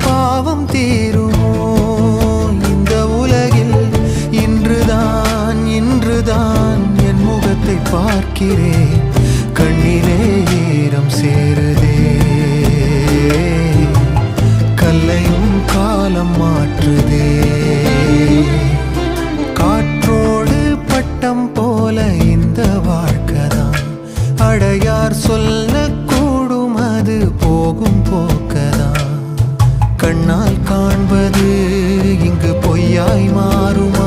பாவம் தீருமோ இந்த உலகில்? இன்றுதான் என் முகத்தை பார்க்கிறேன், கண்ணிலே ஈரம் சேருதே. கல்லையும் காலம் மாற்றுதே. காற்றோடு பட்டம் போல இந்த வாழ்க்கைதான், அடையார் சொல்லக்கூடும் அது போகும் போக்கதான். கண்ணால் காண்பது இங்கு பொய்யாய் மாறும்.